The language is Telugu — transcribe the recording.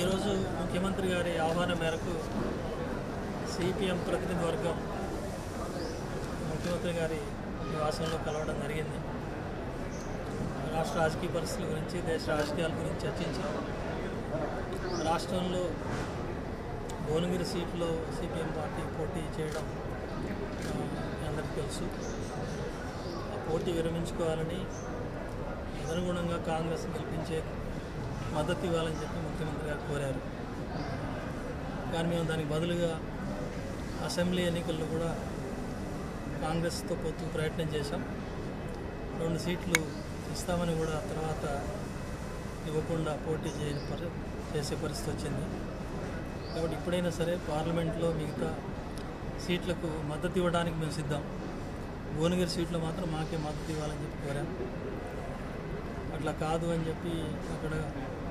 ఈరోజు ముఖ్యమంత్రి గారి ఆహ్వానం మేరకు సిపిఎం ప్రతినిధి వర్గం ముఖ్యమంత్రి గారి నివాసంలో కలవడం జరిగింది. రాష్ట్ర రాజకీయ పరిస్థితుల గురించి, దేశ రాజకీయాల గురించి చర్చించి రాష్ట్రంలో భువనగిరి సీట్లో సిపిఎం పార్టీ పోటీ చేయడం అందరికీ తెలుసు. ఆ పోటీ విరమించుకోవాలని, తదనుగుణంగా కాంగ్రెస్ గెలిపించే మద్దతు ఇవ్వాలని చెప్పి ముఖ్యమంత్రి గారు కోరారు. కానీ మేము దానికి బదులుగా అసెంబ్లీ ఎన్నికల్లో కూడా కాంగ్రెస్తో పొత్తు ప్రయత్నం చేశాం. 2 సీట్లు ఇస్తామని కూడా తర్వాత ఇవ్వకుండా పోటీ చేసే పరిస్థితి వచ్చింది. కాబట్టి ఇప్పుడైనా సరే పార్లమెంట్లో మిగతా సీట్లకు మద్దతు ఇవ్వడానికి మేము సిద్ధం. భువనగిరి సీట్లో మాత్రం మాకే మద్దతు ఇవ్వాలని చెప్పి కోరాం. అట్లా కాదు అని చెప్పి అక్కడ